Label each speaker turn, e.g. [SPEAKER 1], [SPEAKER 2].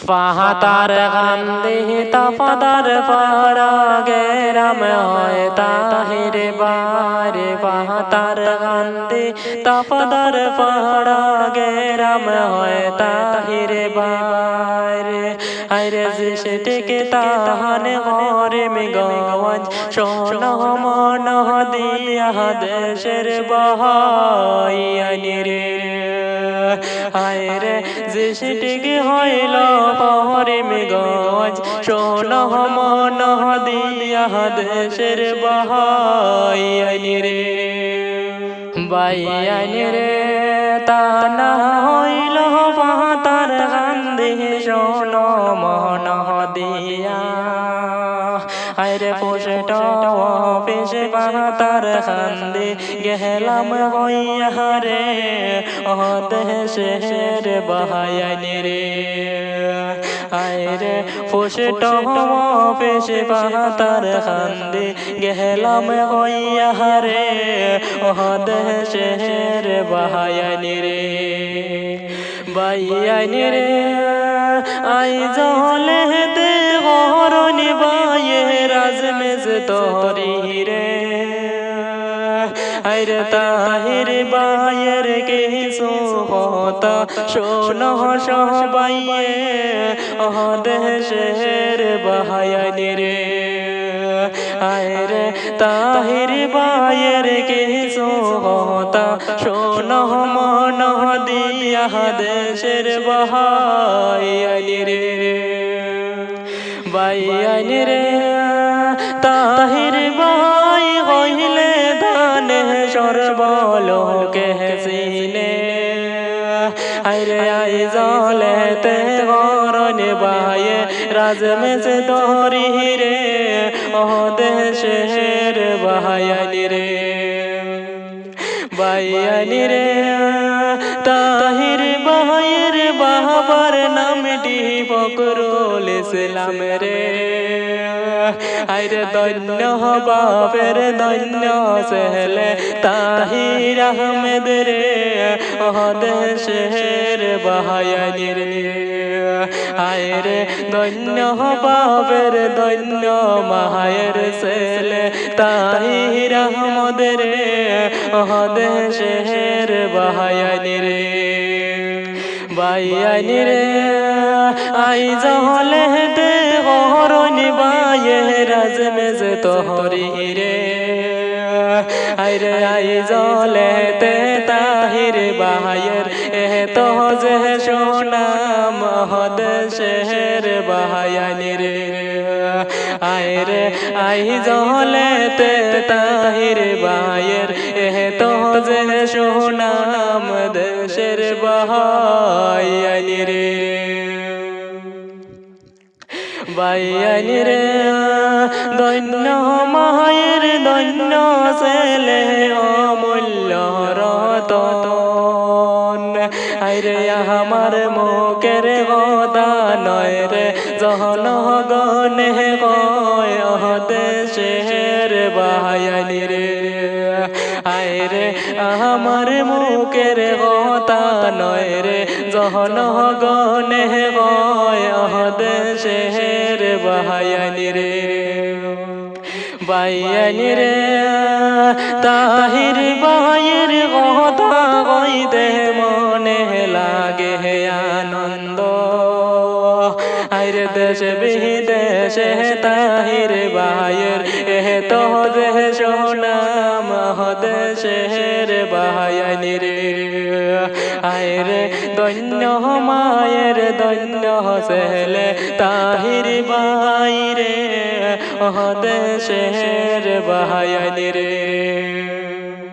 [SPEAKER 1] ফাহাতার গান্ধী তাফাদার পাড়া গেরাম হয় তাহির বারে ফাহাতার গান্ধী তাফাদার পাড়া গেরাম হয় তাহির বারে আইরে জিসটিকে তাহান ঘরে মিগওয়াজ সোনা মন দিয়া দেশের বহাই আনিরে আইরে জিসটিকে হইল পরে মিগওয়াজ সোনা মন দিয়া দেশের বহাই আনিরে বাই আনিরে তা না হইল ফাহাতার গান্ধী সোনা মন দিয়া আইরে পোষট পেশে ফাহাতার গান্ধী গেলাম হইয়া রে ও দেশের বাহায়ানি রে আইরে পোষট পেশে ফাহাতার গান্ধী গেলাম হইয়া রে ও দেশের বাহায়ানি রে বাইয়ানি রে আই জলে দে গরনি বায়ে রাজমেজ তোরি রে আইরে তাহির বায়ের কিছু হতা শোনো সবাইয়ে ও দেশের বাহায়ানি রে আইরে তাহির বায়ের কিছু হতা শোনো মন দিয়া দেশের বাহায়ানি রে বাইয়ানি রে তাহির বাই হইলে দানে সর্বলোকে সিনে আইরে আই জলেতে গরনে বায়ে রাজমেজ দরি রে ও দেশের বাহায়ানি রে বাইয়ানি রে তাহির বায়ের বাবার নামটি ফকরুল ইসলাম রে আইরে ধন্য বাপের ধন্য সেহলে তাহির আহমেদ রে ও দেশের বাহায়ানি রে আইরে ধন্য বাপের ধন্য মায়ের সেহলে তাহির আহমদ রে ও দেশের বাহায়ানি রে বাইয়ানি রে আই জলে দে গরনি বায়ে রাজমেজ তোরি রে আইরে আই জলে তে তাহির বায়ের এ তো যে সোনাম দেশের বাহায়ানি রে আইরে আই জলে তে তাহির বায়ের এ তো যে সোনাম দেশের বাহায়ানি রে বাইয়ানি রে ধন্য মায়ের ধন্য ছেলে অমূল্য রতন আইরে আমার মুখের কথা নয় রে জহন গনে কয় দেশের বাহায়ানি রে আইরে আমার মুখের কথা নয় রে জহন গনে কয় দেশের বাহায়ানি রে বাইয়ানি রে তাহির বায়ের কথা কইতে মনে লাগে আনন্দ আইরে দেশ বিদেশে তাহির বায়ের এ তো যে সোনাম দেশের বাহায়ানি রে আইরে ধন্য মায়ের ধন্য সেহলে তাহির বাই রে ও দেশের বাহায়ানি রে